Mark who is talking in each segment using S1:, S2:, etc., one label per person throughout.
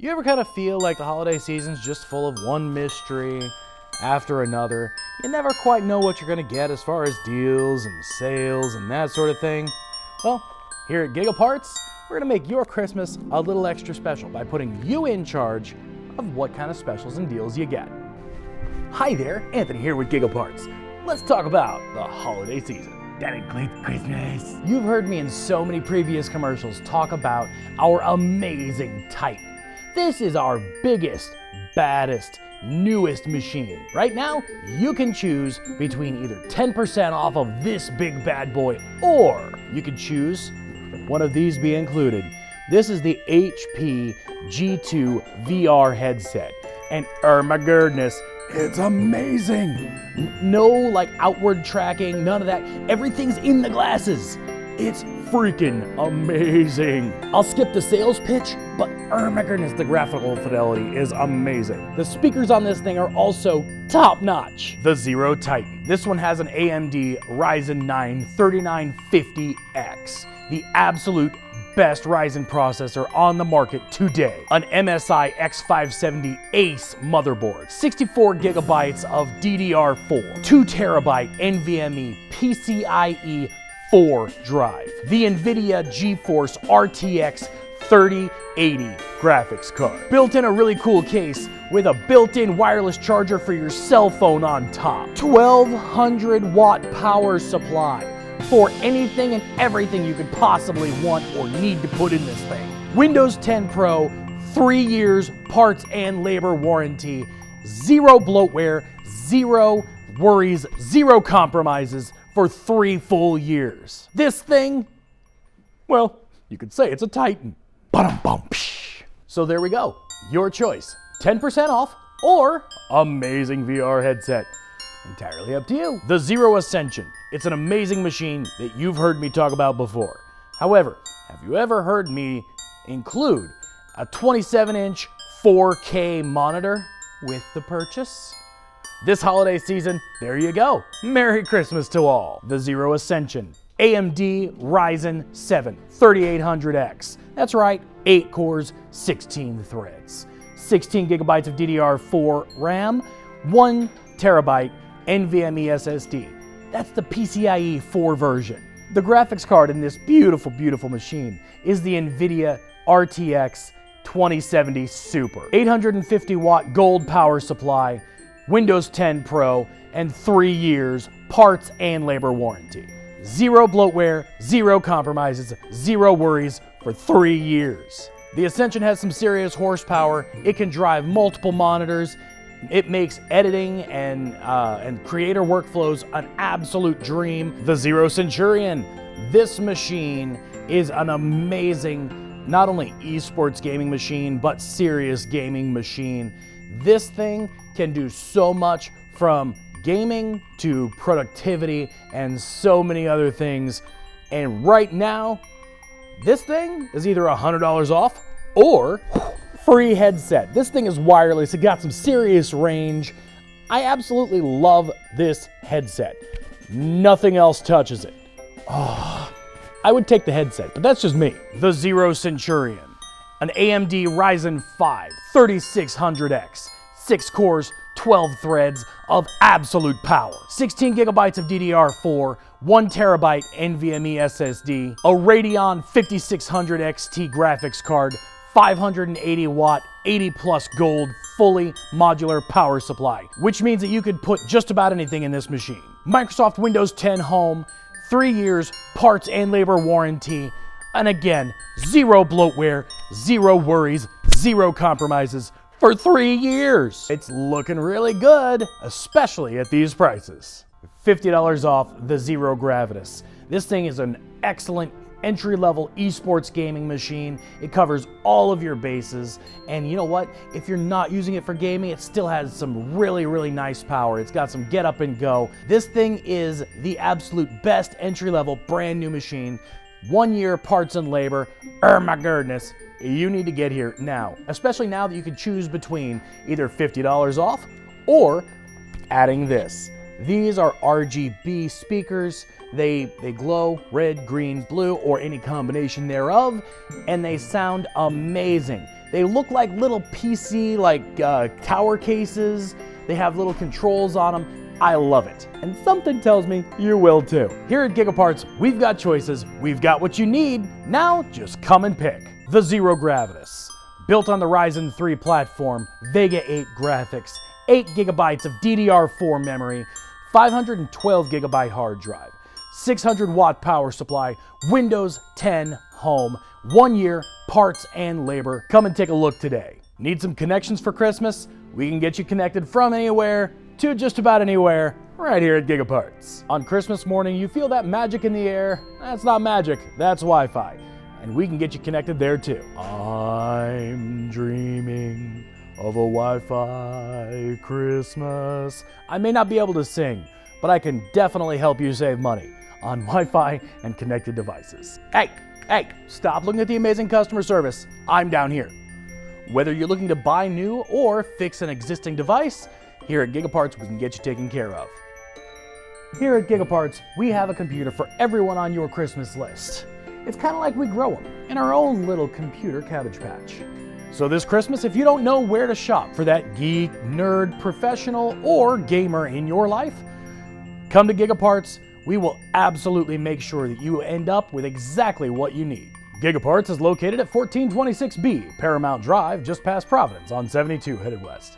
S1: Do you ever kind of feel like the holiday season's just full of one mystery after another? You never quite know what you're going to get as far as deals and sales and that sort of thing. Well, here at GigaParts, we're going to make your Christmas a little extra special by putting you in charge of what kind of specials and deals you get. Hi there, Anthony here with GigaParts. Let's talk about the holiday season. That includes Christmas. You've heard me in so many previous commercials talk about our amazing Titan. This is our biggest, baddest, newest machine. Right now, you can choose between either 10% off of this big bad boy, or you could choose one of these be included. This is the HP G2 VR headset. And oh my goodness, it's amazing. No like outward tracking, none of that. Everything's in the glasses. It's freaking amazing. I'll skip the sales pitch, but oh my goodness, the graphical fidelity is amazing. The speakers on this thing are also top notch. The Xero Titan. This one has an AMD Ryzen 9 3950X, the absolute best Ryzen processor on the market today. An MSI X570 Ace motherboard, 64 gigabytes of DDR4, 2 terabyte NVMe PCIe 4 drive, the NVIDIA GeForce RTX 3080 graphics card. Built in a really cool case with a built-in wireless charger for your cell phone on top. 1200 watt power supply for anything and everything you could possibly want or need to put in this thing. Windows 10 Pro, 3 years parts and labor warranty, zero bloatware, zero worries, zero compromises for 3 full years. This thing, well, you could say it's a Titan. So there we go. Your choice. 10% off or amazing VR headset. Entirely up to you. The Xero Ascension. It's an amazing machine that you've heard me talk about before. However, have you ever heard me include a 27-inch 4K monitor with the purchase? This holiday season, there you go. Merry Christmas to all. The Xero Ascension. AMD Ryzen 7 3800X. That's right, 8 cores, 16 threads. 16 gigabytes of DDR4 RAM, 1 terabyte NVMe SSD. That's the PCIe 4 version. The graphics card in this beautiful, beautiful machine is the NVIDIA RTX 2070 Super. 850 watt gold power supply, Windows 10 Pro, and 3 years parts and labor warranty. Zero bloatware, zero compromises, zero worries for 3 years. The Ascension has some serious horsepower. It can drive multiple monitors. It makes editing and creator workflows an absolute dream. The Xero Centurion. This machine is an amazing, not only esports gaming machine, but serious gaming machine. This thing can do so much, from gaming to productivity and so many other things. And right now, this thing is either $100 off or free headset. This thing is wireless. It got some serious range. I absolutely love this headset. Nothing else touches it. Oh, I would take the headset, but that's just me. The Xero Centurion. An AMD Ryzen 5 3600X. 6 cores, 12 threads of absolute power. 16 gigabytes of DDR4, 1 terabyte NVMe SSD, a Radeon 5600 XT graphics card, 580 watt, 80 plus gold, fully modular power supply, which means that you could put just about anything in this machine. Microsoft Windows 10 Home, 3 years parts and labor warranty, and again, zero bloatware, zero worries, zero compromises for 3 years. It's looking really good, especially at these prices. $50 off the Xero Gravitas. This thing is an excellent entry-level esports gaming machine. It covers all of your bases, and you know what? If you're not using it for gaming, it still has some really, really nice power. It's got some get up and go. This thing is the absolute best entry-level brand new machine. 1 year parts and labor. Oh my goodness. You need to get here now, especially now that you can choose between either $50 off or adding this. These are RGB speakers. They glow red, green, blue, or any combination thereof, and they sound amazing. They look like little PC, tower cases. They have little controls on them. I love it. And something tells me you will too. Here at Gigaparts, we've got choices. We've got what you need. Now just come and pick. The Xero Gravitas. Built on the Ryzen 3 platform, Vega 8 graphics, 8 gigabytes of DDR4 memory, 512 gigabyte hard drive, 600 watt power supply, Windows 10 Home, 1 year, parts and labor. Come and take a look today. Need some connections for Christmas? We can get you connected from anywhere to just about anywhere right here at Gigaparts. On Christmas morning, you feel that magic in the air. That's not magic, that's Wi-Fi. And we can get you connected there too. I'm dreaming of a Wi-Fi Christmas. I may not be able to sing, but I can definitely help you save money on Wi-Fi and connected devices. Hey, stop looking at the amazing customer service. I'm down here. Whether you're looking to buy new or fix an existing device, here at Gigaparts, we can get you taken care of. Here at Gigaparts, we have a computer for everyone on your Christmas list. It's kind of like we grow them in our own little computer cabbage patch. So this Christmas, if you don't know where to shop for that geek, nerd, professional, or gamer in your life, come to Gigaparts. We will absolutely make sure that you end up with exactly what you need. Gigaparts is located at 1426B Paramount Drive, just past Providence on 72 headed west.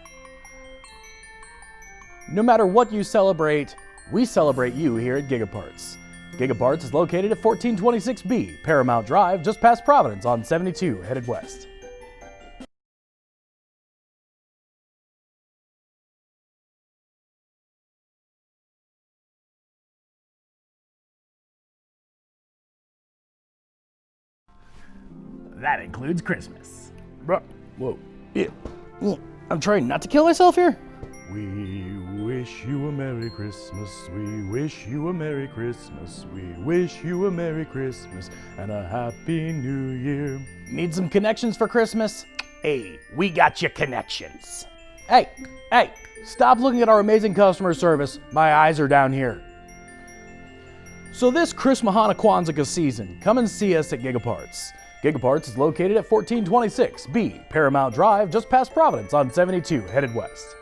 S1: No matter what you celebrate, we celebrate you here at Gigaparts. Gigaparts is located at 1426B Paramount Drive, just past Providence on 72 headed west. That includes Christmas. Whoa. Yeah. I'm trying not to kill myself here. We wish you a Merry Christmas. We wish you a Merry Christmas. We wish you a Merry Christmas and a Happy New Year. Need some connections for Christmas? Hey, we got you connections. Hey, stop looking at our amazing customer service. My eyes are down here. So this Chris Mahana Kwanzaa season, come and see us at Gigaparts. Gigaparts is located at 1426B Paramount Drive, just past Providence on 72 headed west.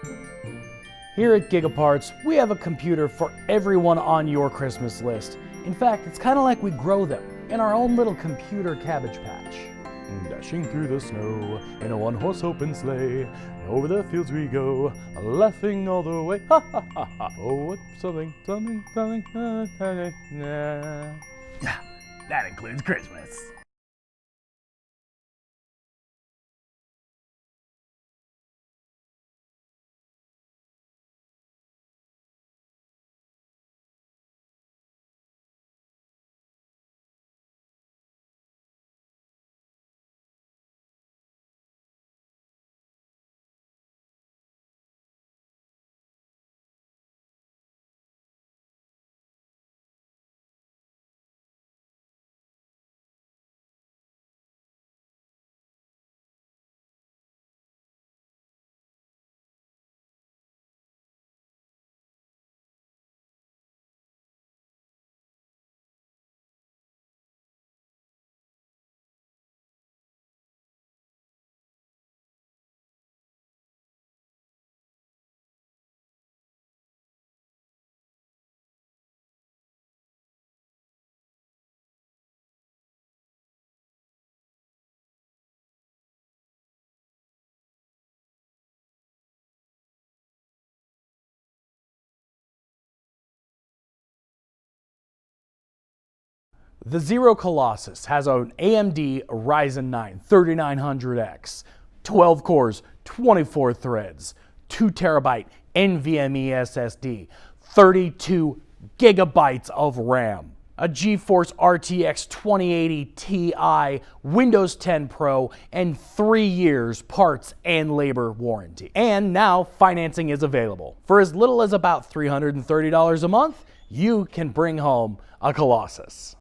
S1: Here at Gigaparts, we have a computer for everyone on your Christmas list. In fact, it's kind of like we grow them in our own little computer cabbage patch. Dashing through the snow in a one-horse open sleigh, over the fields we go, laughing all the way. Ha ha ha ha! Oh, what something. That includes Christmas. The Xero Colossus has an AMD Ryzen 9 3900X, 12 cores, 24 threads, 2 terabyte NVMe SSD, 32 gigabytes of RAM, a GeForce RTX 2080 Ti, Windows 10 Pro, and 3 years parts and labor warranty. And now financing is available. For as little as about $330 a month, you can bring home a Colossus.